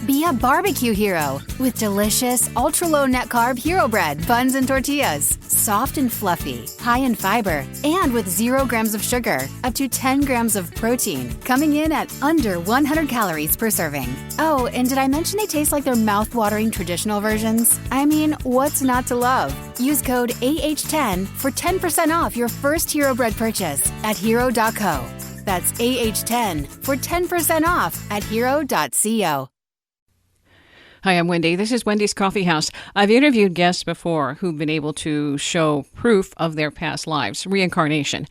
Be a barbecue hero with delicious, ultra-low net-carb Hero Bread, buns, and tortillas. Soft and fluffy, high in fiber, and with 0 grams of sugar, up to 10 grams of protein, coming in at under 100 calories per serving. Oh, and did I mention they taste like their mouth-watering traditional versions? I mean, what's not to love? Use code AH10 for 10% off your first Hero Bread purchase at hero.co. That's AH10 for 10% off at hero.co. Hi, I'm Wendy. This is Wendy's Coffee House. I've interviewed guests before who've been able to show proof of their past lives, reincarnation.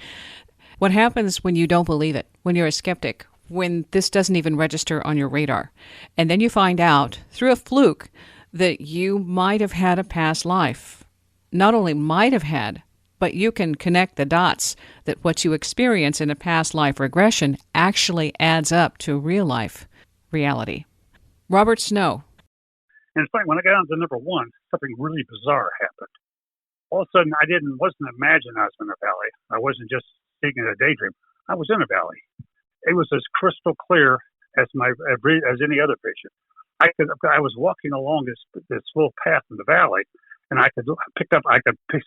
What happens when you don't believe it, when you're a skeptic, when this doesn't even register on your radar? And then you find out, through a fluke, that you might have had a past life. Not only might have had, but you can connect the dots that what you experience in a past life regression actually adds up to real life reality. Robert Snow. And it's funny, when I got on to number 1, something really bizarre happened. All of a sudden, wasn't imagining I was in a valley. I wasn't just thinking a daydream. I was in a valley. It was as crystal clear as any other vision. I was walking along this little path in the valley, and I could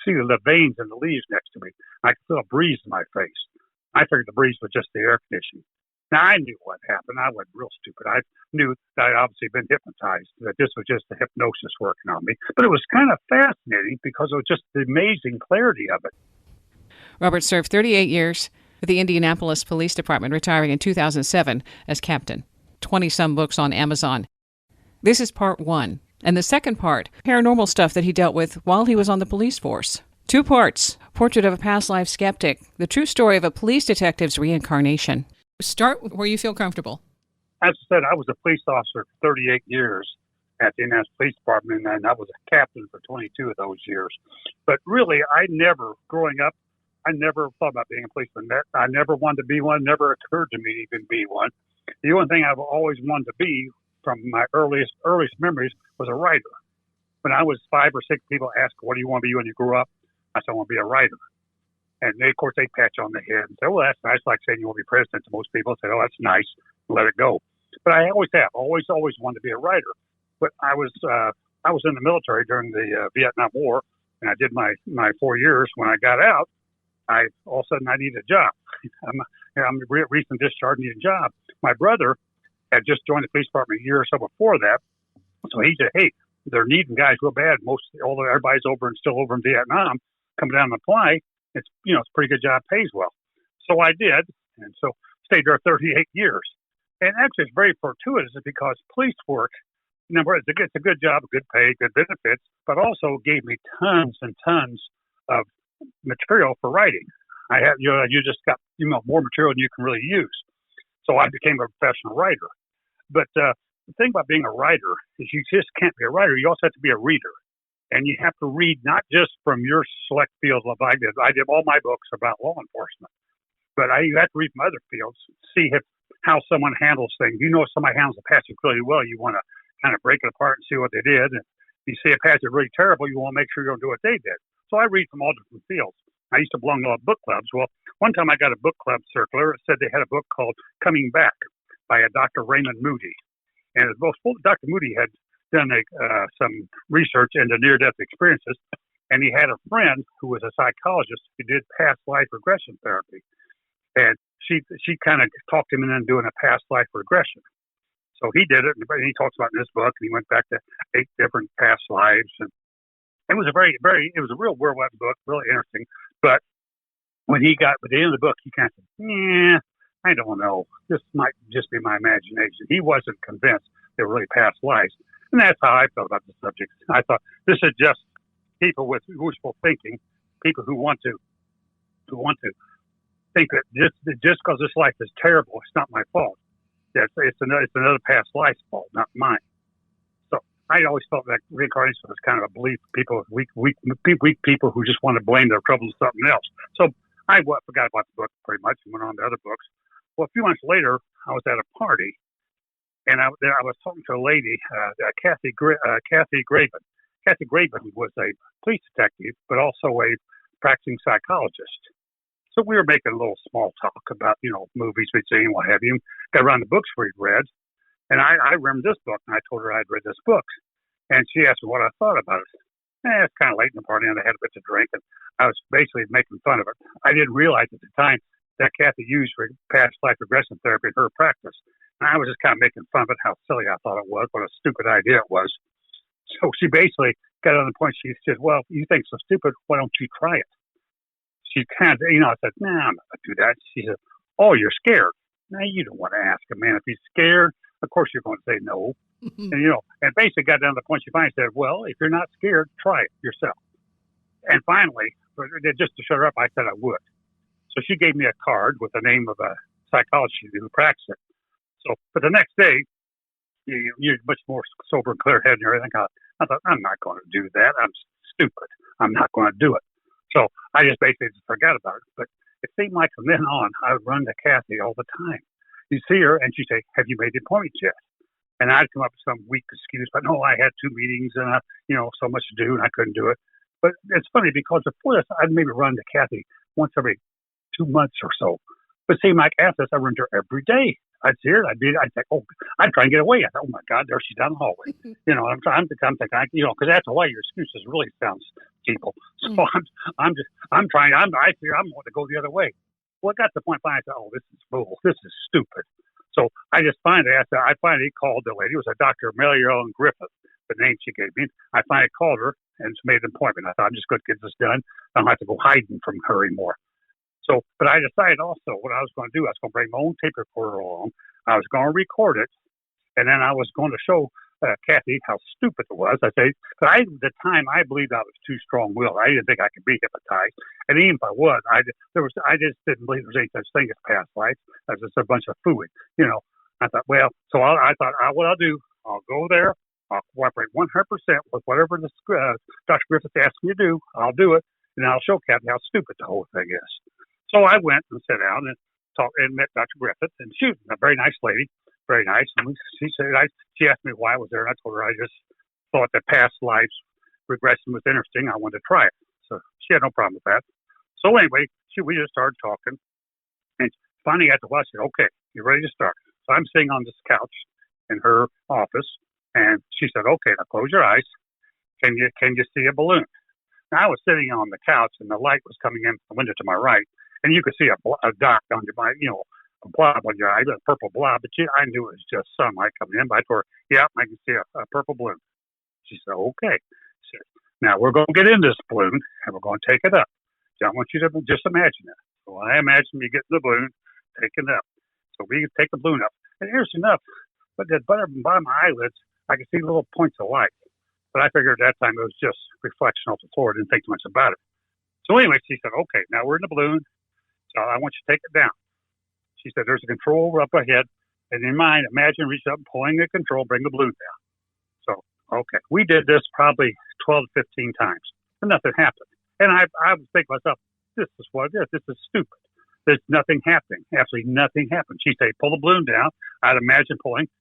see the veins and the leaves next to me. I could feel a breeze in my face. I figured the breeze was just the air conditioning. Now, I knew what happened. I wasn't real stupid. I knew that I'd obviously been hypnotized, that this was just the hypnosis working on me. But it was kind of fascinating because it was just the amazing clarity of it. Robert served 38 years with the Indianapolis Police Department, retiring in 2007 as captain. 20-some books on Amazon. This is part 1. And the second part, paranormal stuff that he dealt with while he was on the police force. 2 parts, Portrait of a Past Life Skeptic, the true story of a police detective's reincarnation. Start where you feel comfortable. As I said, I was a police officer for 38 years at the Indianapolis Police Department, and I was a captain for 22 of those years. But really, growing up, I never thought about being a policeman. I never wanted to be one, never occurred to me to even be one. The only thing I've always wanted to be, from my earliest memories, was a writer. When I was 5 or 6, people asked, what do you want to be when you grow up? I said, I want to be a writer. And they, of course, they pat you on the head and say, well, that's nice. Like saying you want to be president to most people. Say, oh, that's nice. Let it go. But I always wanted to be a writer. But I was in the military during the Vietnam War, and I did my 4 years. When I got out, all of a sudden I needed a job. I'm recent discharged, needed a job. My brother had just joined the police department a year or so before that. So he said, hey, they're needing guys real bad. Everybody's still over in Vietnam, coming down and apply. It's a pretty good job, pays well. So I did, and so stayed there 38 years. And actually, it's very fortuitous because police work, it's a good job, good pay, good benefits, but also gave me tons and tons of material for writing. I had, you just got, more material than you can really use. So I became a professional writer. But the thing about being a writer is you just can't be a writer. You also have to be a reader. And you have to read not just from your select fields like I did. I did all my books about law enforcement. But you have to read from other fields, see how someone handles things. If somebody handles a passage really well, you want to kind of break it apart and see what they did. And if you see a passage really terrible, you want to make sure you don't do what they did. So I read from all different fields. I used to belong to a lot of book clubs. Well, one time I got a book club circular. It said they had a book called Coming Back by a Dr. Raymond Moody. And Dr. Moody had done some research into near-death experiences, and he had a friend who was a psychologist who did past life regression therapy, and she kind of talked him into doing a past life regression. So he did it, and he talks about it in this book, and he went back to 8 different past lives, and it was it was a real whirlwind book, really interesting. But when he got to the end of the book, he kind of said, I don't know, this might just be my imagination. He wasn't convinced they were really past lives. And that's how I felt about the subject. I thought this is just people with wishful thinking, people who want to think that just because this life is terrible, it's not my fault. It's another past life's fault, not mine. So I always felt that reincarnation was kind of a belief for people, weak people who just want to blame their troubles on something else. So I forgot about the book pretty much and went on to other books. Well, a few months later, I was at a party. And I was talking to a lady, Kathy Graven. Kathy Graven was a police detective, but also a practicing psychologist. So we were making a little small talk about, movies we'd seen, what have you. Got around the books we'd read. And I remember this book, and I told her I'd read this book. And she asked me what I thought about it. It's kind of late in the party, and I had a bit to drink, and I was basically making fun of it. I didn't realize at the time that Kathy used past life regression therapy in her practice. And I was just kind of making fun of it, how silly I thought it was, what a stupid idea it was. So she basically got on the point, she said, well, you think so stupid, why don't you try it? She kind of, I said, nah, I'm not going to do that. She said, oh, you're scared. Now, you don't want to ask a man if he's scared. Of course you're going to say no. And, and basically got down to the point she finally said, well, if you're not scared, try it yourself. And finally, just to shut her up, I said I would. So she gave me a card with the name of a psychologist who practiced it. So, but the next day, you're much more sober and clear-headed and everything. I thought, I'm not going to do that. I'm stupid. I'm not going to do it. So I just basically just forgot about it. But it seemed like from then on, I would run to Kathy all the time. You see her, and she'd say, have you made the appointment yet? And I'd come up with some weak excuse, but no, I had 2 meetings and, so much to do, and I couldn't do it. But it's funny because before this, I'd maybe run to Kathy once every 2 months or so. But seemed like after this, I run to her every day. I'd see her, I'd think, I'd try and get away. I thought, oh my God, there she's down the hallway. I'm thinking, because after a while, your excuses really sounds feeble. So I'm trying, I fear I'm going to go the other way. Well, it got to the point finally I said, oh, this is bull. This is stupid. So I just finally called the lady. It was a Dr. Marion Griffith, the name she gave me. I finally called her and made an appointment. I thought, I'm just going to get this done. I don't have to go hiding from her anymore. So, but I decided also what I was going to do. I was going to bring my own tape recorder along. I was going to record it, and then I was going to show Kathy how stupid it was. I say, but at the time I believed I was too strong-willed. I didn't think I could be hypnotized, and even if I was, I just didn't believe there was any such thing as past life. As just a bunch of fooey, I thought, well, so I thought, what I'll do, I'll go there, I'll cooperate 100% with whatever this Dr. Griffith asked me to do. I'll do it, and I'll show Kathy how stupid the whole thing is. So I went and sat down and talked and met Dr. Griffith, and she was a very nice lady, very nice. And she asked me why I was there, and I told her I just thought that past lives regression was interesting. I wanted to try it. So she had no problem with that. So anyway, we just started talking, and finally after a while, she said, okay, you ready to start? So I'm sitting on this couch in her office, and she said, okay, now close your eyes. Can you see a balloon? Now I was sitting on the couch, and the light was coming in from the window to my right. And you could see a dot on your eye, a blob on your eye, a purple blob. But I knew it was just sunlight coming in. But I told her, yeah, I can see a purple balloon. She said, okay. She said, now we're going to get in this balloon, and we're going to take it up. So I want you to just imagine it. So I imagine me getting the balloon, taking it up. So we take the balloon up. And here's enough. But at the bottom of my eyelids, I could see little points of light. But I figured at that time it was just reflection off the floor. I didn't think too much about it. So anyway, she said, okay, now we're in the balloon. I want you to take it down. She said, there's a control up ahead. And in mind, imagine reaching up and pulling the control, bring the balloon down. So, okay. We did this probably 12 to 15 times. And nothing happened. And I was thinking to myself, this is what it is. This is stupid. There's nothing happening. Absolutely nothing happened. She said, pull the balloon down. I'd imagine pulling.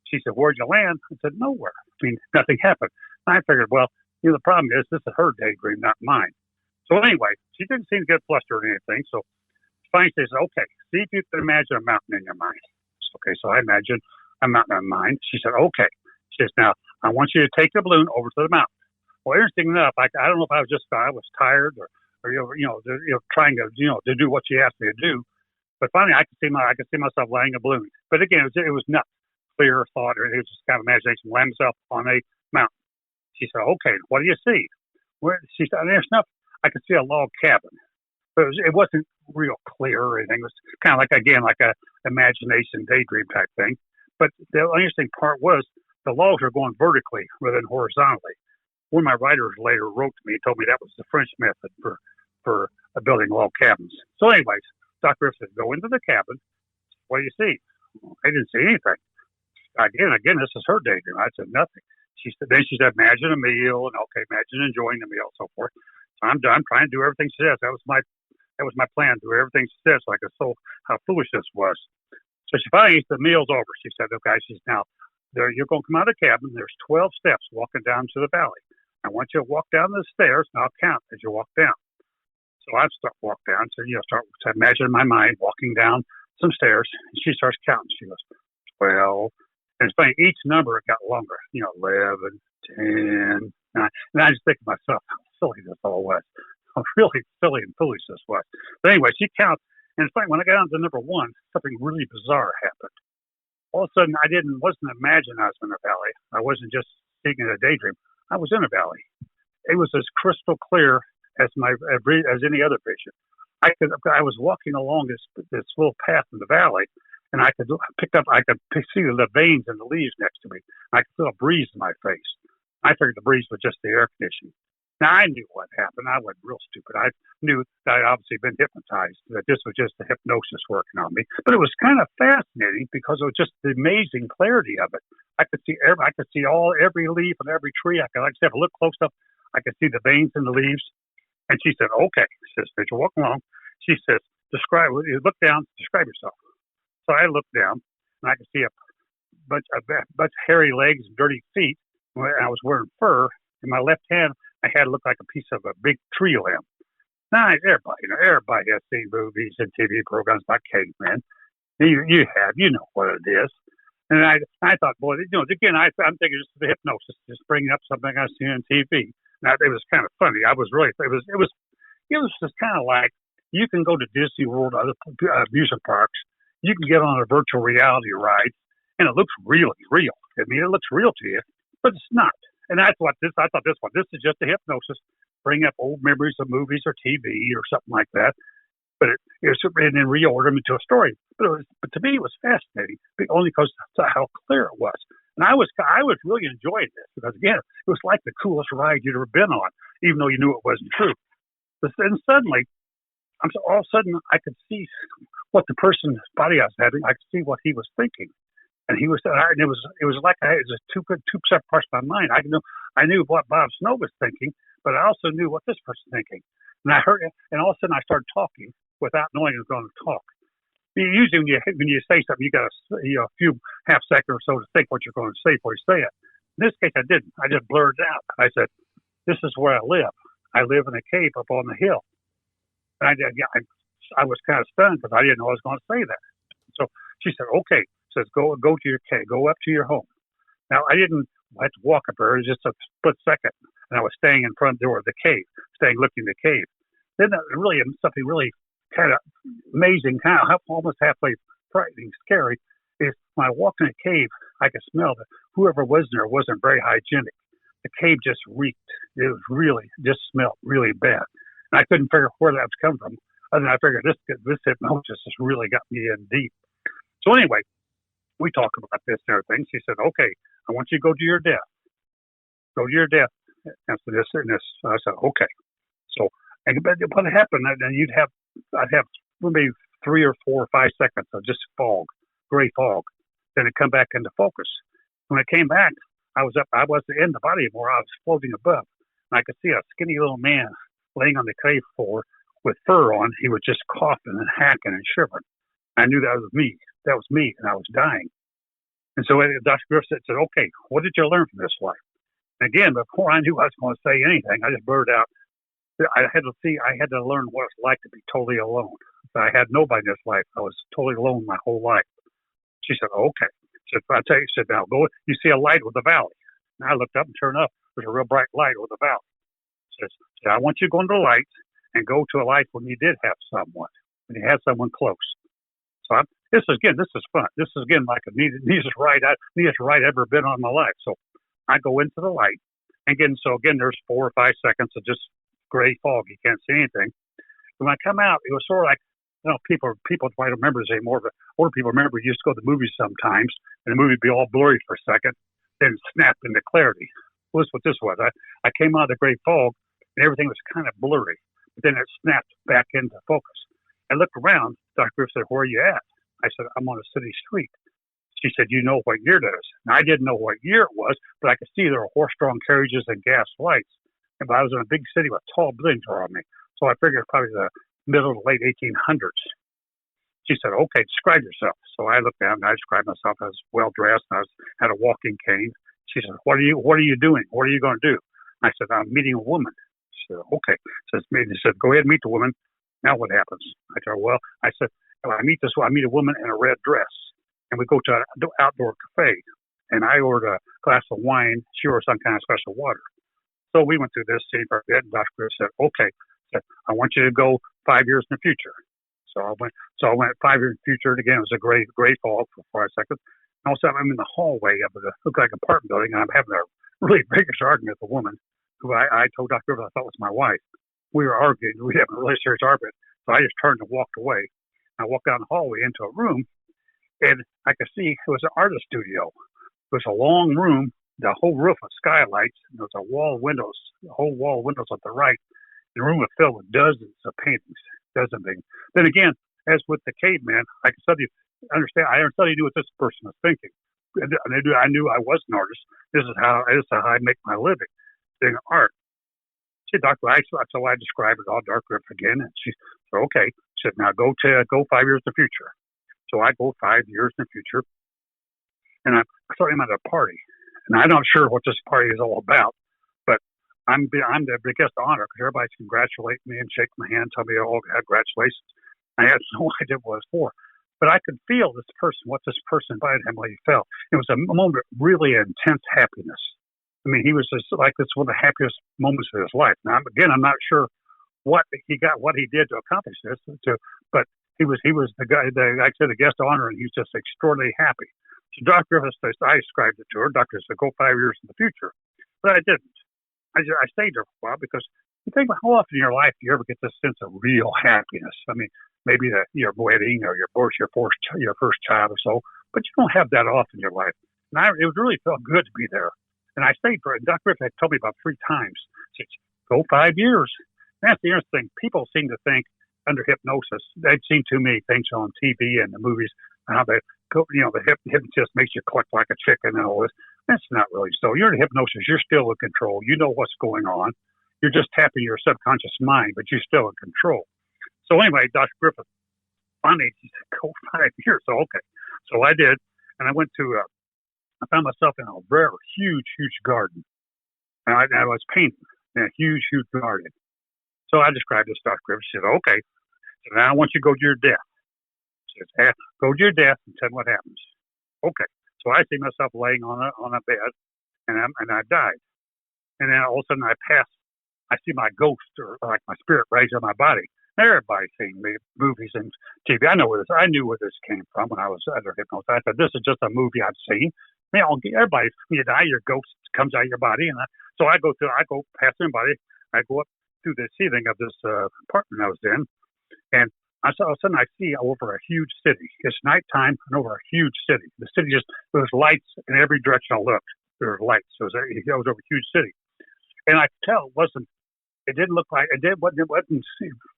She said, where'd you land? I said, nowhere. Nothing happened. And I figured, well, the problem is this is her daydream, not mine. So anyway, she didn't seem to get flustered or anything. So finally says, okay, see if you can imagine a mountain in your mind. Okay, so I imagine a mountain in my mind. She said, okay. She says, now, I want you to take the balloon over to the mountain. Well, interesting enough, I don't know if I was tired or trying to, to do what she asked me to do. But finally, I could see myself laying a balloon. But again, it was not clear thought, or it was just kind of imagination, laying myself on a mountain. She said, okay, what do you see? She said, there's enough. I could see a log cabin. But it wasn't real clear or anything. It was kind of like a imagination daydream type thing. But the interesting part was the logs are going vertically rather than horizontally. One of my writers later wrote to me and told me that was the French method for building log cabins. So anyways, Dr. Griffith said, go into the cabin. What do you see? Well, I didn't see anything. Again, this is her daydream. I said nothing. She said, imagine a meal, and okay, imagine enjoying the meal, and so forth. So I'm trying to do everything she says. That was my plan, do everything she said so I could show how foolish this was. So she finally, the meal's over. She said, okay, now, you're going to come out of the cabin. There's 12 steps walking down to the valley. I want you to walk down the stairs, and I'll count as you walk down. So I start walk down. So, start to imagine in my mind walking down some stairs. And she starts counting. She goes, 12, And it's funny, each number got longer, 11, 10, 9. And I just think to myself, how silly this all was. How really silly and foolish this was. But anyway, she counts. And it's funny, when I got down to number 1, something really bizarre happened. All of a sudden, I wasn't imagining I was in a valley. I wasn't just seeing a daydream. I was in a valley. It was as crystal clear as any other vision. I was walking along this little path in the valley, and I could see the veins in the leaves next to me. I could feel a breeze in my face. I figured the breeze was just the air conditioning. Now, I knew what happened. I wasn't real stupid. I knew that I'd obviously been hypnotized, that this was just the hypnosis working on me. But it was kind of fascinating because it was just the amazing clarity of it. I could see every leaf and every tree. I could, like I said, look close up. I could see the veins in the leaves. And she said, okay. She says, as you're walking along, she says, look down, describe yourself. So I looked down, and I could see a bunch of hairy legs and dirty feet. And I was wearing fur. In my left hand, I had it look like a piece of a big tree limb. Now, everybody has seen movies and TV programs about cavemen. You know what it is. And I thought, boy, again, I'm thinking just the hypnosis, just bringing up something I seen on TV. Now, it was kind of funny. It was just kind of like, you can go to Disney World, other amusement parks. You can get on a virtual reality ride, and it looks really real. I mean, it looks real to you, but it's not. And I thought this is just a hypnosis, bring up old memories of movies or TV or something like that. But it was, and then reorder them into a story. But to me, it was fascinating, only because of how clear it was. And I was really enjoying this because, again, it was like the coolest ride you'd ever been on, even though you knew it wasn't true. But then suddenly, all of a sudden, I could see what the person's body I was having. I could see what he was thinking. And it was like it was two separate parts of my mind. I knew what Bob Snow was thinking, but I also knew what this person's thinking. And I heard it, and all of a sudden I started talking without knowing I was going to talk. Usually when you say something, you got a few half seconds or so to think what you're going to say before you say it. In this case, I didn't. I just blurted it out. I said, "This is where I live. I live in a cave up on the hill." And I was kind of stunned because I didn't know I was going to say that. So she said, "Okay." Says, go to your cave, go up to your home. Now, I didn't have to walk up there. It was just a split second. And I was staying in front of the door of the cave, looking at the cave. Then something really kind of amazing, kind of almost halfway frightening, scary, is when I walked in the cave, I could smell that whoever was there wasn't very hygienic. The cave just reeked. It was just smelled really bad. And I couldn't figure where that was coming from. And I figured this hypnosis has really got me in deep. So anyway, we talk about this and everything. She said, "Okay, I want you to go to your death. Go to your death." And so this and this. I said, "Okay." So, but what happened? And I'd have maybe 3 or 4 or 5 seconds of just fog, gray fog. Then it come back into focus. When it came back, I wasn't in the body anymore. I was floating above, and I could see a skinny little man laying on the cave floor with fur on. He was just coughing and hacking and shivering. I knew that was me. That was me, and I was dying. And so Dr. Griffith said, "Okay, what did you learn from this life?" And again, before I knew I was going to say anything, I just blurted out, I had to learn what it's like to be totally alone. I had nobody in this life. I was totally alone my whole life. She said, "Okay." She said, "Now go, you see a light with a valley." And I looked up, and sure enough, there's a real bright light with a valley. She said, "I want you to go into the light and go to a life when you did have someone, when you had someone close." So this is fun. This is again like a neatest ride I've ever been on in my life. So I go into the light, and again, there's 4 or 5 seconds of just gray fog. You can't see anything. And when I come out, it was sort of like, people might remember this anymore, but older people remember you used to go to the movies sometimes, and the movie would be all blurry for a second, then snap into clarity. Well, that's what this was. I came out of the gray fog, and everything was kind of blurry, but then it snapped back into focus. I looked around. Dr. Griffith said, "Where are you at?" I said, "I'm on a city street." She said, "You know what year it is?" And I didn't know what year it was, but I could see there were horse-drawn carriages and gas lights. But I was in a big city with tall buildings around me. So I figured probably the middle to late 1800s. She said, "Okay, describe yourself." So I looked down and I described myself as well-dressed, and had a walking cane. She said, "What are you doing? What are you going to do?" I said, "I'm meeting a woman." She said, "Okay." She said, "Go ahead and meet the woman. Now what happens?" I told her, I said, I meet a woman in a red dress, and we go to an outdoor cafe. and I ordered a glass of wine. She ordered some kind of special water. So we went through this scene for a bit, and Dr. Griffith said, okay, said, I want you to go 5 years in the future. So I went 5 years in the future, and again, it was a great fog for 5 seconds. And all of a sudden, I'm in the hallway of the looked like apartment building, and I'm having a really vigorous argument with a woman who I told Dr. Griffith I thought was my wife. We were arguing. We had a really serious argument. So I just turned and walked away. I walked down the hallway into a room, and I could see it was an artist studio. It was a long room, the whole roof of skylights, and there was a whole wall of windows on the right. The room was filled with dozens of paintings, dozens of things. Then again, as with the caveman, I could suddenly understand. I suddenly knew what this person was thinking. I knew I was an artist. This is how I make my living, doing art. She said, Doctor, so I described it all, Dr. Griffith again, and she said, okay. She said, now go 5 years in the future. So I go 5 years in the future, and I'm at a party, and I'm not sure what this party is all about, but I'm the biggest honor because everybody's congratulating me and shaking my hand, telling me, oh, congratulations. I had no idea what it was for, but I could feel what this person invited him when he felt. It was a moment of really intense happiness. I mean, he was just like this one of the happiest moments of his life. Now, again, I'm not sure what he did to accomplish this, but he was the guy, like I said, the guest of honor, and he was just extraordinarily happy. So Dr. Griffith says, I described it to her. Doctor said, go 5 years in the future. But I didn't. I stayed there for a while because you think about how often in your life do you ever get this sense of real happiness? I mean, maybe your wedding or your birth, your first child or so, but you don't have that often in your life. And it really felt good to be there. And I stayed for it. Dr. Griffith had told me about 3 times. He said, go 5 years. And that's the interesting thing. People seem to think under hypnosis, they've seen too many things on TV and the movies, how they go, the hypnotist makes you cluck like a chicken and all this. That's not really so. You're in hypnosis. You're still in control. You know what's going on. You're just tapping your subconscious mind, but you're still in control. So anyway, Dr. Griffith, finally, he said, go 5 years. So, okay. So I did. And I went to, I found myself in a very huge garden. And I was painting in a huge garden. So I described this to Dr. Griffith. She said, okay. So now I want you to go to your death. She said, go to your death and tell me what happens. Okay. So I see myself laying on a bed, and I died. And then all of a sudden I see my ghost, or like my spirit rise on my body. Everybody's seen movies and TV. I knew where this came from when I was under hypnosis. I said, this is just a movie I've seen. Everybody, when you die, your ghost comes out of your body. So I go past everybody. I go up through the ceiling of this apartment I was in, and all of a sudden I see over a huge city. It's nighttime and over a huge city. The city there was lights in every direction I looked. There were lights. It was over a huge city, and I could tell it wasn't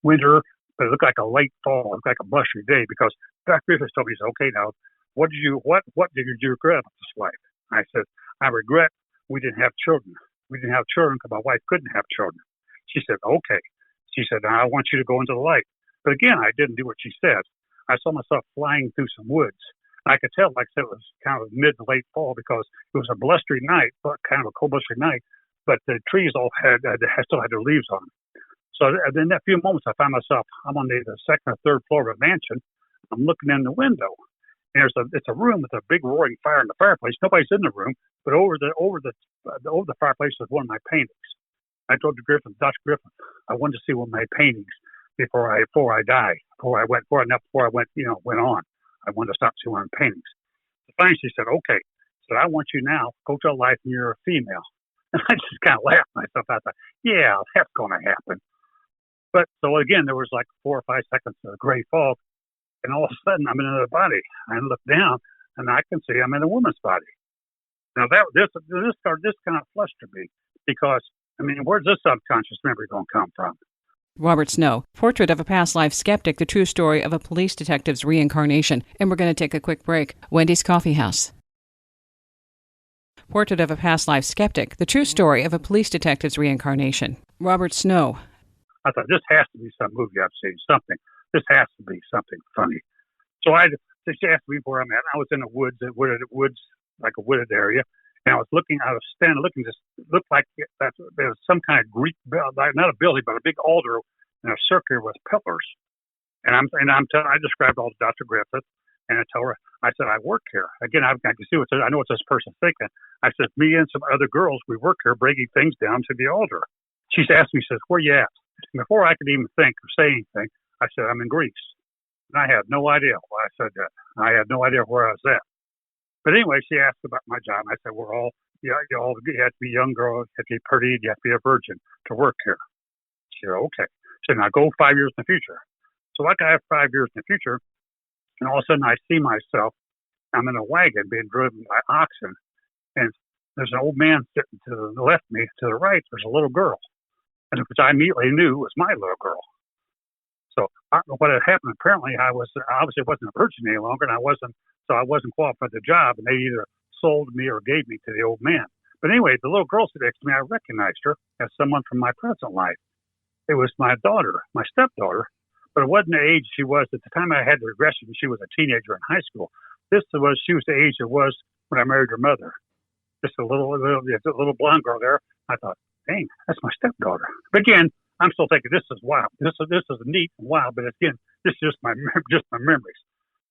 winter, but it looked like a late fall. It looked like a blustery day because Dr. Griffith told me, he said, okay, now what did you regret about this life? I said, I regret we didn't have children. We didn't have children because my wife couldn't have children. She said, okay. She said, now I want you to go into the light. But again, I didn't do what she said. I saw myself flying through some woods. And I could tell, like I said, it was kind of mid to late fall because it was a blustery night, kind of a cold blustery night, but the trees all still had their leaves on them. So in that few moments, I found myself, I'm on the second or third floor of a mansion. I'm looking in the window. And it's a room with a big roaring fire in the fireplace. Nobody's in the room, but over the fireplace was one of my paintings. I told Dr. Griffith, I wanted to see one of my paintings before I died, before I went on. I wanted to stop seeing one of my paintings. So finally, she said, okay. So I want you now, go to a life and you're a female. And I just kind of laughed myself. I thought, yeah, that's going to happen. But so again, there was like 4 or 5 seconds of gray fog. And all of a sudden, I'm in another body. I look down, and I can see I'm in a woman's body. Now, this kind of flustered me because, where's this subconscious memory going to come from? Robert Snow, Portrait of a Past Life Skeptic, the true story of a police detective's reincarnation. And we're going to take a quick break. Wendy's Coffee House. Portrait of a Past Life Skeptic, the true story of a police detective's reincarnation. Robert Snow. I thought, this has to be some movie I've seen, something. This has to be something funny. So she asked me where I'm at. I was in the woods, like a wooded area. And I was standing looking, just looked like there was some kind of Greek, not a building, but a big altar and a circle with pillars. And I described all to Dr. Griffith. And I tell her, I said, I work here. Again, I can see I know what this person's thinking. I said, me and some other girls, we work here bringing things down to the altar. She's asked me, she says, where you at? And before I could even think or say anything, I said, I'm in Greece. And I had no idea why I said that. I had no idea where I was at. But anyway, she asked about my job. I said, we're all, you have to be a young girl, you have to be pretty, you have to be a virgin to work here. She said, okay. She said, now go 5 years in the future. So like I have 5 years in the future, and all of a sudden I see myself, I'm in a wagon being driven by oxen, and there's an old man sitting to the left of me. To the right, there's a little girl, and which I immediately knew was my little girl. So I don't know what had happened. Apparently, I obviously wasn't a virgin any longer, and I wasn't qualified for the job, and they either sold me or gave me to the old man. But anyway, the little girl sitting next to me, I recognized her as someone from my present life. It was my daughter, my stepdaughter, but it wasn't the age she was. At the time I had the regression, she was a teenager in high school. She was the age it was when I married her mother. Just a little blonde girl there. I thought, dang, that's my stepdaughter. But again, I'm still thinking this is wild. This is neat and wild, but again, this is just my memories.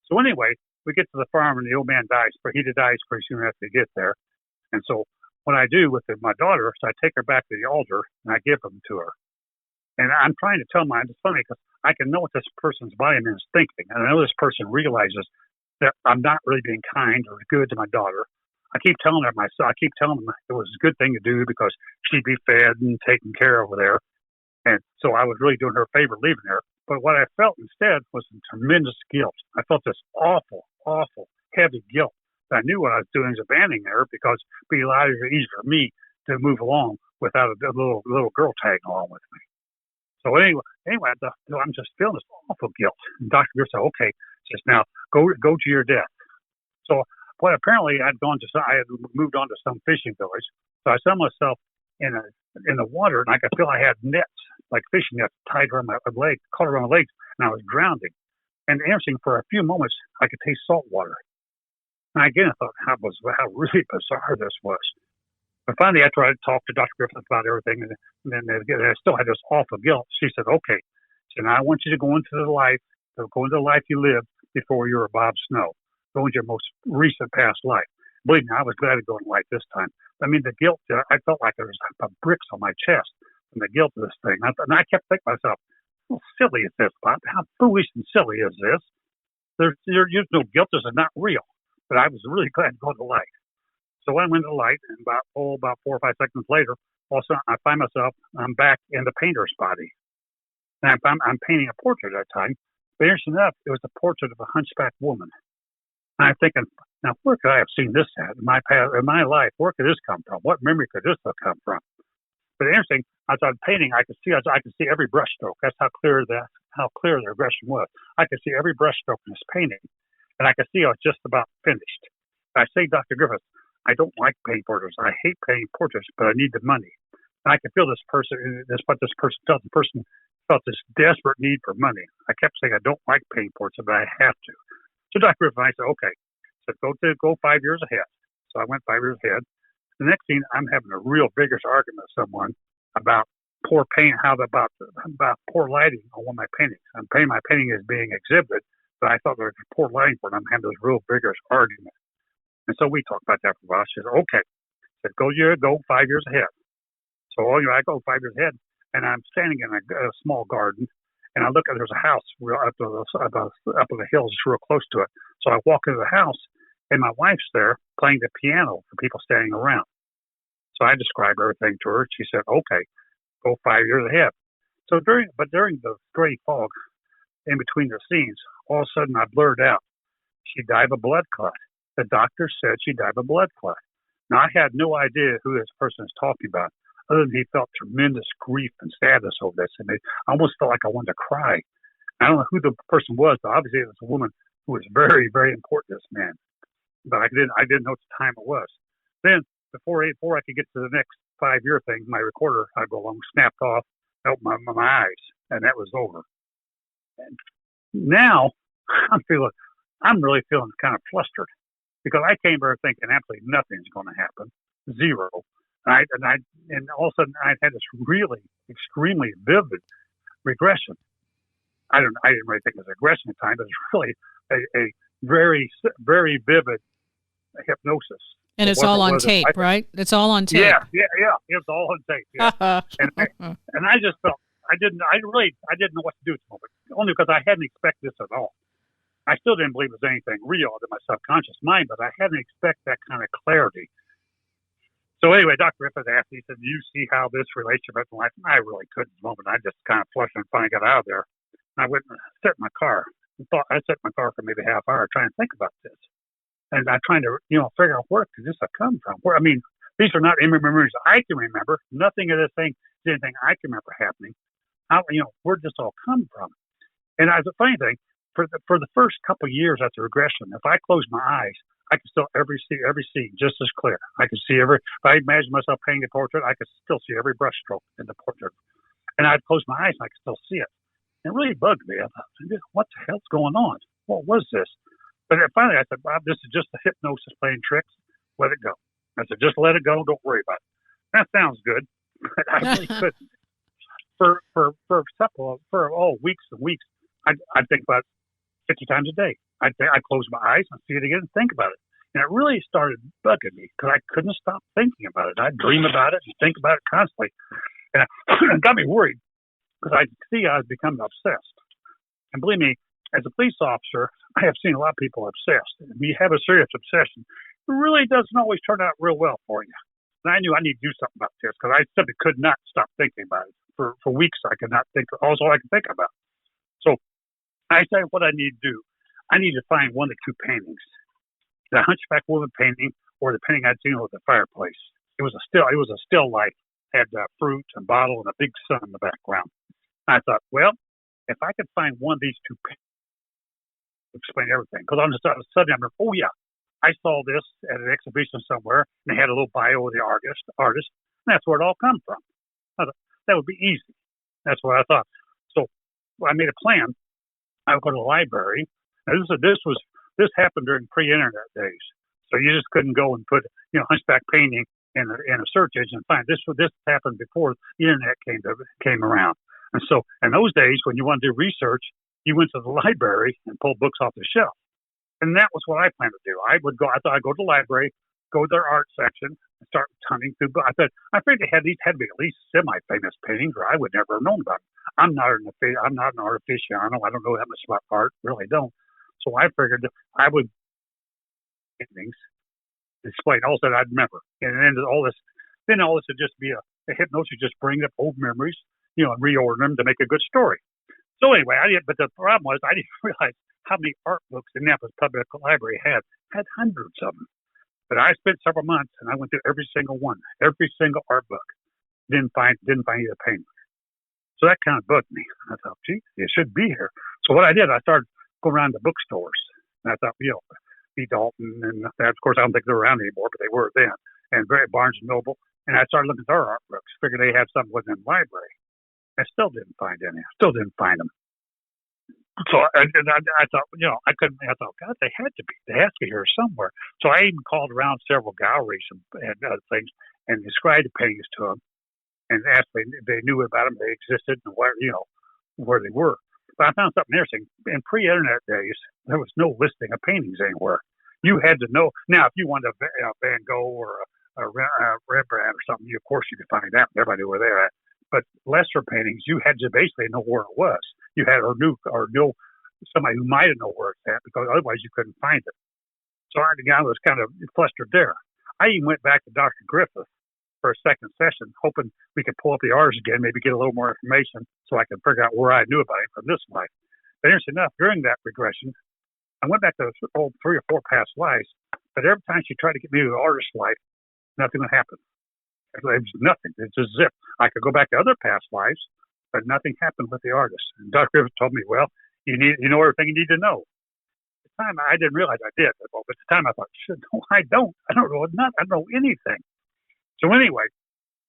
So anyway, we get to the farm and the old man dies, but he dies pretty soon after we get there. And so what I do with my daughter is I take her back to the altar and I give them to her. And I'm trying to tell it's funny because I can know what this person's body is thinking. And I know this person realizes that I'm not really being kind or good to my daughter. I keep telling them it was a good thing to do because she'd be fed and taken care of over there. And so I was really doing her a favor leaving her. But what I felt instead was tremendous guilt. I felt this awful, awful, heavy guilt. I knew what I was doing was abandoning her because it'd be a lot easier for me to move along without a little girl tagging along with me. So anyway, I'm just feeling this awful guilt. And Dr. Griff said, okay, says now go to your death. So what apparently I had moved on to some fishing village. So I saw myself in the water, and I could feel I had nets, like fishing nets, tied around my leg, caught around my legs, and I was drowning. And interesting, for a few moments, I could taste salt water. And again, I thought how really bizarre this was. But finally, after I talked to Dr. Griffith about everything, and then I still had this awful guilt, she said, okay, so now I want you to go into the life you lived before you were Bob Snow. Go into your most recent past life. Believe me, I was glad to go in light this time. I mean, the guilt, I felt like there was bricks on my chest from the guilt of this thing. And I kept thinking to myself, how silly is this, Bob? How foolish and silly is this? There's no guilt. This is not real. But I was really glad to go to the light. So I went to the light, and about 4 or 5 seconds later, all of a sudden I find myself, I'm back in the painter's body. And I'm painting a portrait at that time. But interesting enough, it was a portrait of a hunchback woman. And I'm thinking, now where could I have seen this at in my life? Where could this come from? What memory could this have come from? But interesting, as I was painting, I could see every brushstroke. That's how clear the regression was. I could see every brushstroke in this painting, and I could see I was just about finished. I say, Dr. Griffith, I don't like painting portraits. I hate painting portraits, but I need the money. And I could feel this person. That's what this person felt. The person felt this desperate need for money. I kept saying, I don't like painting portraits, but I have to. So Dr. Griffith and I said, okay. So go 5 years ahead. So I went 5 years ahead. The next thing, I'm having a real vigorous argument with someone about poor paint, about poor lighting on one of my paintings. My painting is being exhibited, but I thought there was poor lighting for it. I'm having this real vigorous argument. And so we talked about that for a while. She said, okay. I said, go 5 years ahead. So I go 5 years ahead, and I'm standing in a small garden, and I look at there's a house up in the hills, real close to it. So I walk into the house, and my wife's there playing the piano for people standing around. So I described everything to her. She said, okay, go 5 years ahead. So during the gray fog in between the scenes, all of a sudden I blurred out, she died of a blood clot. The doctor said she died of a blood clot. Now, I had no idea who this person is talking about, other than he felt tremendous grief and sadness over this. And I almost felt like I wanted to cry. I don't know who the person was, but obviously it was a woman who was very, very important to this man. But I didn't know what the time it was. Then, before I could get to the next 5 year thing, my recorder, I'd go along, snapped off, opened my eyes, and that was over. And now, I'm really feeling kind of flustered because I came here thinking absolutely nothing's going to happen, zero. And all of a sudden I had this really extremely vivid regression. I didn't really think it was regression at the time, but it's really very vivid hypnosis. And it's all on tape, right? It's all on tape. Yeah. It was all on tape. Yeah. and I just felt I didn't know what to do at the moment, only because I hadn't expected this at all. I still didn't believe it was anything real in my subconscious mind, but I hadn't expected that kind of clarity. So anyway, Dr. Griffith asked me, he said, "Do you see how this relationship in life?" And I really couldn't at the moment. I just kind of flushed and finally got out of there. And I went and sat in my car. I sat in my car for maybe a half hour trying to think about this. And I'm trying to, figure out where could this have come from. These are not memories I can remember. Nothing of this thing is anything I can remember happening. Where did this all come from? And the funny thing, for the first couple of years after regression, if I closed my eyes, I could still see every scene just as clear. I could see if I imagine myself painting a portrait, I could still see every brushstroke in the portrait. And I'd close my eyes and I could still see it. It really bugged me. I thought, what the hell's going on? What was this? But finally I said, "Bob, this is just the hypnosis playing tricks. Let it go." I said, "Just let it go. Don't worry about it." That sounds good, but I really couldn't. For weeks and weeks, I'd think about it 50 times a day. I'd close my eyes and see it again and think about it. And it really started bugging me because I couldn't stop thinking about it. I'd dream about it and think about it constantly. And it got me worried because I could see I was becoming obsessed. And believe me, as a police officer, I have seen a lot of people obsessed. And when you have a serious obsession, it really doesn't always turn out real well for you. And I knew I needed to do something about this because I simply could not stop thinking about it. For weeks, I could not think. That's all I could think about. So I said, what I need to do, I need to find one of the two paintings, the Hunchback Woman painting or the painting I'd seen over the fireplace. It was a still life, had fruit and bottle and a big sun in the background. And I thought, well, if I could find one of these two paintings, explain everything. Because on the sudden, I'm like, oh yeah, I saw this at an exhibition somewhere, and they had a little bio of the artist, and that's where it all comes from. I thought that would be easy. That's what I thought. So I made a plan. I would go to the library. Now, this happened during pre-internet days, so you just couldn't go and put Hunchback painting in a search engine and find this. This happened before the internet came around, and so in those days when you wanted to do research, you went to the library and pulled books off the shelf. And that was what I planned to do. I thought I'd go to the library, go to their art section, and start hunting through books. I figured they had to be at least semi-famous paintings, or I would never have known about them. I'm not an art aficionado. I don't know that much about art, really don't. So I figured I would paintings explain all that I'd remember. And then all this would just be a hypnosis, just bring up old memories, and reorder them to make a good story. So anyway, but the problem was I didn't realize how many art books the Indianapolis Public Library had hundreds of them. But I spent several months and I went through every single one, every single art book. Didn't find either painting. So that kind of bugged me. I thought, gee, it should be here. So what I did, I started going around the bookstores. And I thought, B. Dalton, and of course I don't think they're around anymore, but they were then. And Barnes and Noble. And I started looking at their art books, figured they had something within the library. I still didn't find any. Still didn't find them. So I thought, I couldn't. I thought, God, they had to be. They have to be here somewhere. So I even called around several galleries and other things and described the paintings to them and asked if they knew about them, they existed, and where they were. But I found something interesting. In pre-internet days, there was no listing of paintings anywhere. You had to know. Now, if you wanted a Van Gogh or a Rembrandt or something, of course you could find out. Everybody knew where they were at. But lesser paintings, you had to basically know where it was. You had or know somebody who might have known where it's at, because otherwise you couldn't find it. So I was kind of flustered there. I even went back to Dr. Griffith for a second session, hoping we could pull up the artist again, maybe get a little more information so I could figure out where I knew about him from this life. But interesting enough, during that regression, I went back to old 3 or 4 past lives, but every time she tried to get me to the artist's life, nothing would happen. It was nothing. It's a zip. I could go back to other past lives, but nothing happened with the artist. And Dr. Griffith told me, well, you know everything you need to know. At the time, I didn't realize I did. But at the time, I thought, shit, no, I don't. I don't know anything. So anyway,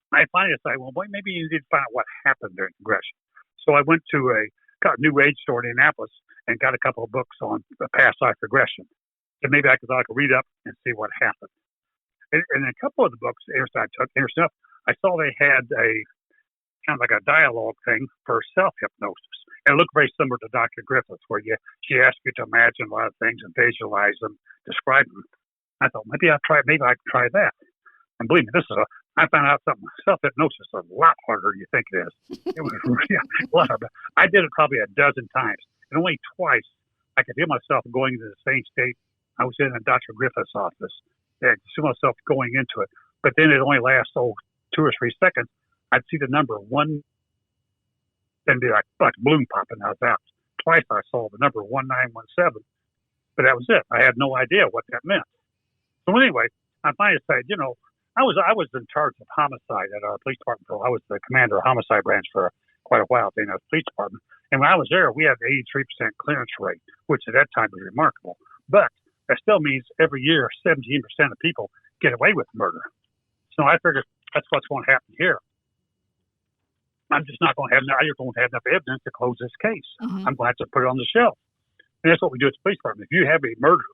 I finally decided, well, boy, maybe you need to find out what happened during regression. So I went to a new age store in Indianapolis and got a couple of books on past life regression. And maybe I could read up and see what happened. And a couple of the books I took, I saw they had a kind of like a dialogue thing for self-hypnosis. And it looked very similar to Dr. Griffith's, where she asked you to imagine a lot of things and visualize them, describe them. I thought maybe I could try that. And believe me, I found out something. Self-hypnosis is a lot harder than you think it is. It was really a lot harder. I did it probably a dozen times, and only twice I could feel myself going into the same state I was in Dr. Griffith's office. I could see myself going into it, but then it only lasts 2 or 3 seconds. I'd see the number 1, then be like a balloon popping out. Twice I saw the number 1917, but that was it. I had no idea what that meant. So anyway, I finally said, I was in charge of homicide at our police department. I was the commander of homicide branch for quite a while in the police department. And when I was there, we had an 83% clearance rate, which at that time was remarkable. But that still means every year, 17% of people get away with murder. So I figured that's what's going to happen here. I'm just not going to have enough evidence to close this case. Mm-hmm. I'm going to have to put it on the shelf. And that's what we do at the police department. If you have a murder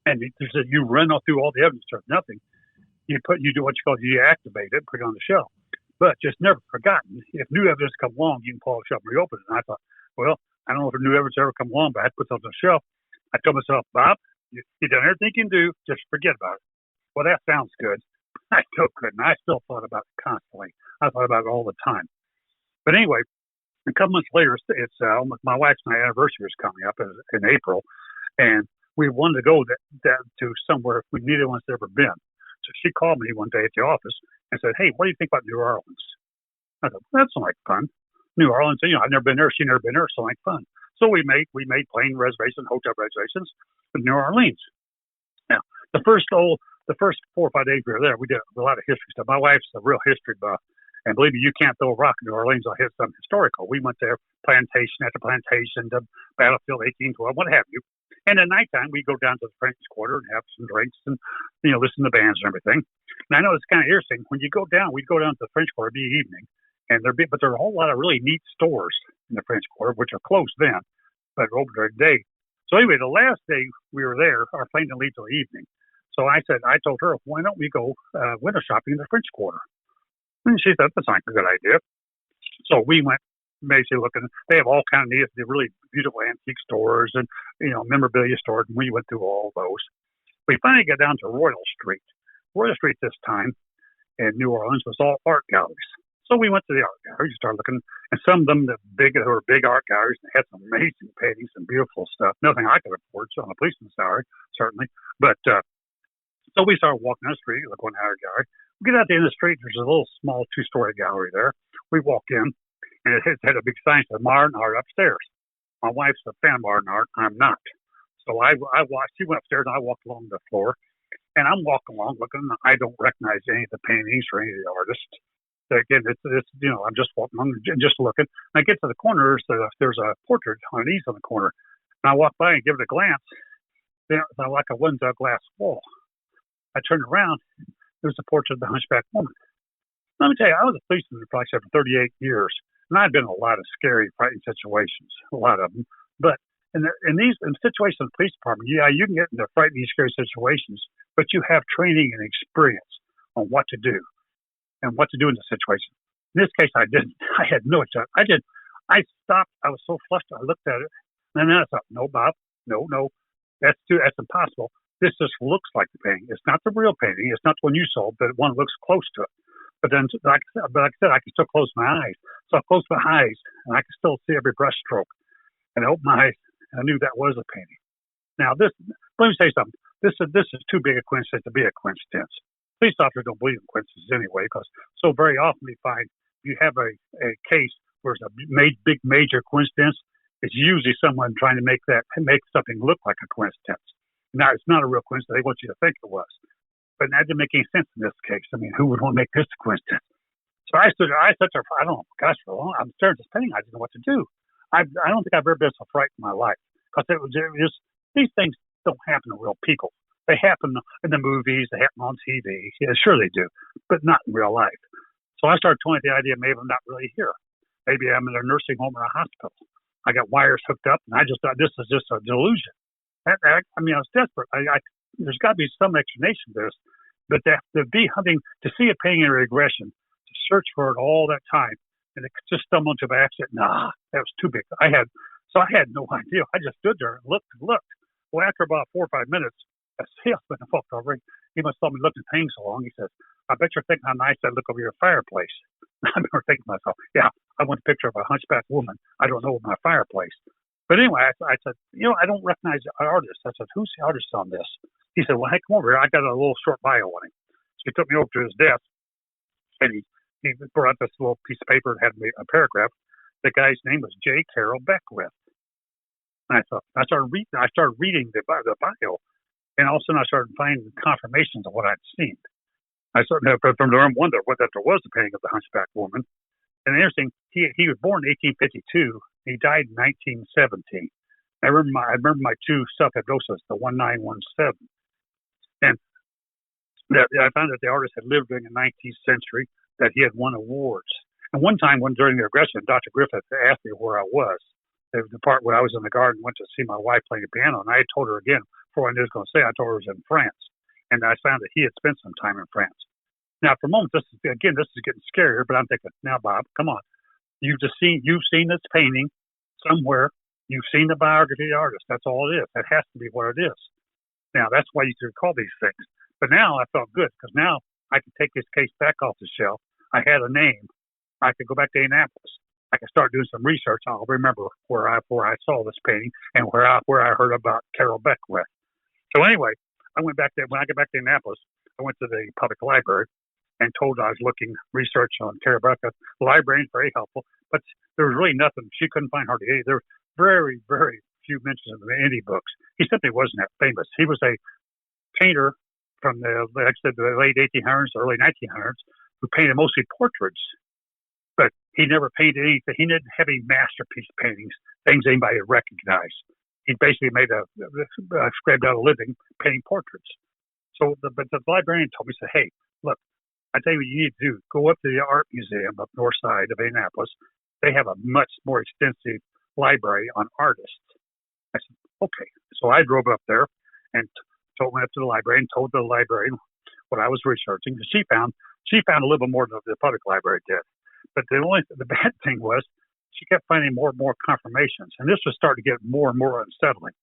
and you run through all the evidence, there's nothing, you do what you call deactivate it, put it on the shelf. But just never forgotten, if new evidence comes along, you can pull it shelf and reopen it. And I thought, well, I don't know if new evidence ever come along, but I had to put it on the shelf. I told myself, Bob, you've done everything you can do, just forget about it. Well, that sounds good. I still couldn't. I still thought about it constantly. I thought about it all the time. But anyway, a couple months later, it's my wife's and my anniversary is coming up in April, and we wanted to go to somewhere neither one's ever been. So she called me one day at the office and said, "Hey, what do you think about New Orleans?" I thought, well, that sounds like fun. New Orleans, I've never been there. She'd never been there, so like fun. So we made plane reservations, hotel reservations in New Orleans. Now, the first 4 or 5 days we were there, we did a lot of history stuff. My wife's a real history buff. And believe me, you can't throw a rock in New Orleans or hit something historical. We went there plantation after plantation, to Battlefield 1812, what have you. And at nighttime, we go down to the French Quarter and have some drinks and, listen to bands and everything. And I know it's kind of interesting. When you go down, we'd go down to the French Quarter, it'd be evening. But there are a whole lot of really neat stores in the French Quarter, which are closed then, but are open during the day. So anyway, the last day we were there, our plane didn't leave till evening. So I told her, why don't we go window shopping in the French Quarter? And she said, that's not a good idea. So we went basically looking. They have all kinds of neat, really beautiful antique stores and, memorabilia stores. And we went through all those. We finally got down to Royal Street. Royal Street this time in New Orleans was all art galleries. So we went to the art galleries, started looking. And some of them, they were big art galleries, and had some amazing paintings and beautiful stuff. Nothing I could afford on a policeman's salary, certainly. But so we started walking down the street, look one art gallery. We get out the end of the street, there's a little small 2-story gallery there. We walk in, and it had a big sign that said modern art upstairs. My wife's a fan of modern art. I'm not. So I watched. She went upstairs, and I walked along the floor. And I'm walking along looking. I don't recognize any of the paintings or any of the artists. Again, I'm just walking along and just looking. And I get to the corner, there's a portrait on an easel in the corner. And I walk by and give it a glance. There's like a window glass wall. I turned around. There's a portrait of the hunchback woman. Let me tell you, I was a policeman for 38 years, and I've been in a lot of scary, frightening situations, a lot of them. But in situations in the police department, you can get into frightening, scary situations, but you have training and experience on what to do and what to do in the situation. In this case, I didn't. I had no chance. I stopped. I was so flustered. I looked at it, and then I thought, no, Bob, no, that's impossible. This just looks like the painting. It's not the real painting. It's not the one you saw, but one looks close to it. But then, like I said, I can still close my eyes. So I closed my eyes, and I could still see every brush stroke. And I opened my eyes, and I knew that was a painting. Now, let me say something. This is too big a coincidence to be a coincidence. Police officers don't believe in coincidences anyway, because so very often we find you have a case where it's a big major coincidence. It's usually someone trying to make something look like a coincidence. Now, it's not a real coincidence. They want you to think it was. But that didn't make any sense in this case. I mean, who would want to make this a coincidence? So I stood there for, I don't know, gosh, for a long time. I'm staring at this painting. I didn't know what to do. I don't think I've ever been so frightened in my life. Because these things don't happen to real people. They happen in the movies. They happen on TV. Yeah, sure they do. But not in real life. So I started toying with the idea maybe I'm not really here. Maybe I'm in a nursing home or a hospital. I got wires hooked up, and I just thought this is just a delusion. I was desperate. There's got to be some explanation to this, but to be hunting, to see a painting in regression, to search for it all that time, and it just stumbled into my accident. Nah, that was too big. I had no idea. I just stood there and looked and looked. Well, after about 4 or 5 minutes, a salesman walked over. He must have saw me looking at things so long. He says, "I bet you're thinking how nice I look over your fireplace." I remember thinking to myself, "Yeah, I want a picture of a hunchback woman. I don't know my fireplace." But anyway, I said, I don't recognize the artist. I said, "Who's the artist on this?" He said, "Well, hey, come over here. I got a little short bio on him." So he took me over to his desk, and he brought out this little piece of paper that had a paragraph. The guy's name was J. Carroll Beckwith. And I started reading the bio, and all of a sudden I started finding confirmations of what I'd seen. I started from there and wonder whether there was a painting of the Hunchback Woman. And interesting, he was born in 1852. He died in 1917. I remember my two self-hypnosis, the 1917, and I found that the artist had lived during the 19th century, that he had won awards. And one time, during the regression, Dr. Griffith asked me where I was. The part where I was in the garden, went to see my wife playing the piano, and I told her again, before I knew what I was going to say, I told her I was in France. And I found that he had spent some time in France. Now, for a moment, this is getting scarier, but I'm thinking, now, Bob, come on. You've seen this painting somewhere. You've seen the biography of the artist. That's all it is. That has to be what it is. Now, that's why you could recall these things. But now I felt good, because now I could take this case back off the shelf. I had a name. I could go back to Indianapolis. I could start doing some research. I'll remember where I saw this painting and where I heard about Carroll Beckwith. So anyway, I went back there. When I got back to Indianapolis, I went to the public library and told her I was looking research on Carroll Beckwith. The librarian was very helpful, but there was really nothing. She couldn't find hardly any. There were very, very few mentions of the indie books. He simply wasn't that famous. He was a painter from the late 1800s, early 1900s, who painted mostly portraits. But he never painted anything. He didn't have any masterpiece paintings, things anybody would recognize. He basically scraped out a living painting portraits. So, but the librarian told me, said, "Hey, look, I tell you what you need to do. Go up to the art museum up north side of Indianapolis. They have a much more extensive library on artists." I said, "Okay." So I drove up there and went up to the library and told the librarian what I was researching. She found a little bit more than the public library did. But the bad thing was she kept finding more and more confirmations, and this was starting to get more and more unsettling.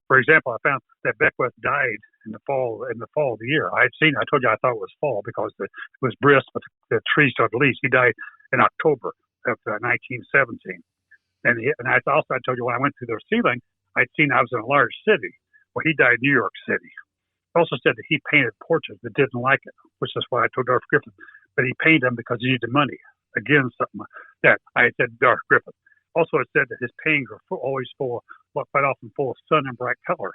For example, I found that Beckwith died in the fall of the year. I told you I thought it was fall because it was brisk, but the trees started to leaves. He died in October of 1917. And I told you when I went through their ceiling, I'd seen I was in a large city. Well, he died in New York City. He also said that he painted portraits that didn't like it, which is why I told Dr. Griffith. But he painted them because he needed money. Again, something that I had said to Dr. Griffith. Also, it said that his paintings were quite often full of sun and bright color.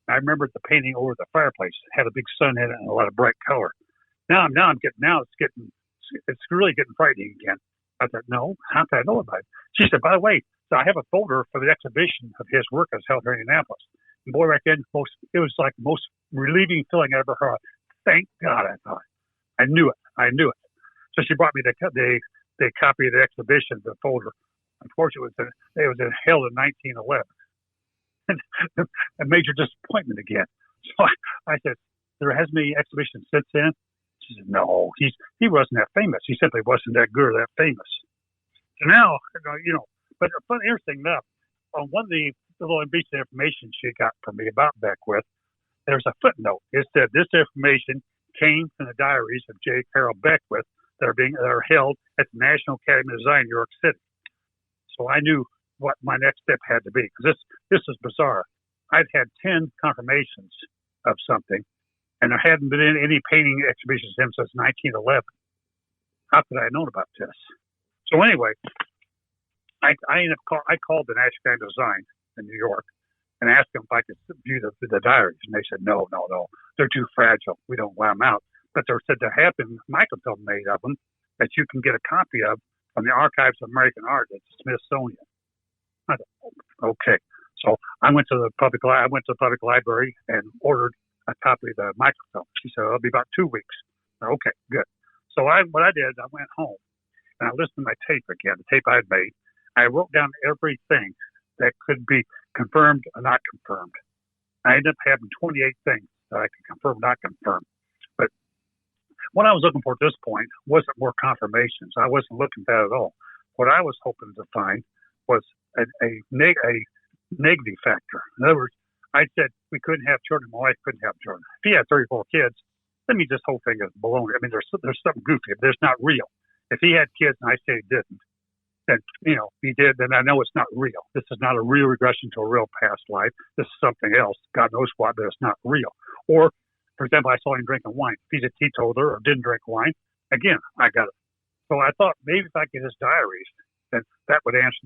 I remembered the painting over the fireplace. It had a big sun in it and a lot of bright color. It's really getting frightening again. I thought, no, how can I know about it? She said, by the way, so I have a folder for the exhibition of his work that's held here in Indianapolis. And boy, right then, it was like the most relieving feeling I ever heard. Thank God, I thought. I knew it. So she brought me the copy of the exhibition, the folder. Unfortunately, it was held in 1911. A major disappointment again. So I said, there hasn't been any exhibition since then? She said, no, he wasn't that famous. He simply wasn't that good or that famous. So now, but interesting enough, on one of the little piece of information she got from me about Beckwith, there's a footnote. It said this information came from the diaries of J. Carroll Beckwith that are held at the National Academy of Design in New York City. So I knew what my next step had to be, because this is bizarre. I'd had 10 confirmations of something, and there hadn't been any painting exhibitions since 1911. How could I have known about this? So anyway, I called the National Academy of Design in New York and asked them if I could view the diaries, and they said, no, they're too fragile. We don't allow them out. But they said there have been microfilm made of them that you can get a copy of from the Archives of American Art at the Smithsonian. I thought, okay. So I went to the public library and ordered a copy of the microfilm. She said, it'll be about 2 weeks. Okay, good. So what I did, I went home and I listened to my tape again, the tape I had made. I wrote down everything that could be confirmed or not confirmed. I ended up having 28 things that I could confirm or not confirm. But what I was looking for at this point wasn't more confirmations. I wasn't looking for that at all. What I was hoping to find was a negative factor. In other words, I said we couldn't have children. My wife couldn't have children. If he had 34 kids, let me this whole thing is baloney. I mean, there's something goofy. There's not real. If he had kids and I say he didn't, then, he did, then I know it's not real. This is not a real regression to a real past life. This is something else. God knows what, but it's not real. Or, for example, I saw him drinking wine. If he's a teetotaler or didn't drink wine, again, I got it. So I thought maybe if I get his diaries, then that would answer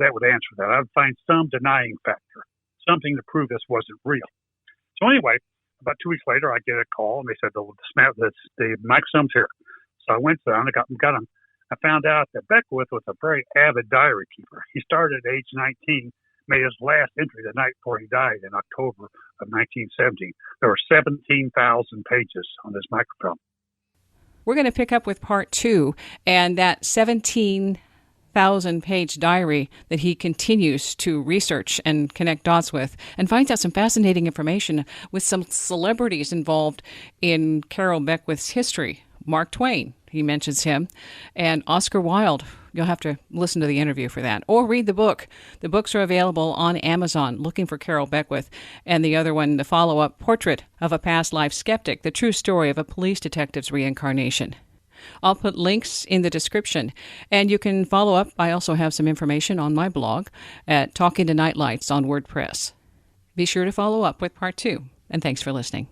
that. I'd find some denying factor, something to prove this wasn't real. So anyway, about 2 weeks later, I get a call, and they said the microsome's here. So I went down and got them. I found out that Beckwith was a very avid diary keeper. He started at age 19, made his last entry the night before he died in October of 1917. There were 17,000 pages on this microfilm. We're going to pick up with part 2, and that 17,000-page diary that he continues to research and connect dots with, and finds out some fascinating information with some celebrities involved in Carol Beckwith's history. Mark Twain, he mentions him, and Oscar Wilde. You'll have to listen to the interview for that, or read the book. The books are available on Amazon, looking for Carol Beckwith, and the other one, the follow-up, Portrait of a Past Life Skeptic, the true story of a police detective's reincarnation. I'll put links in the description, and you can follow up. I also have some information on my blog at Talking to Nightlights on WordPress. Be sure to follow up with part 2, and thanks for listening.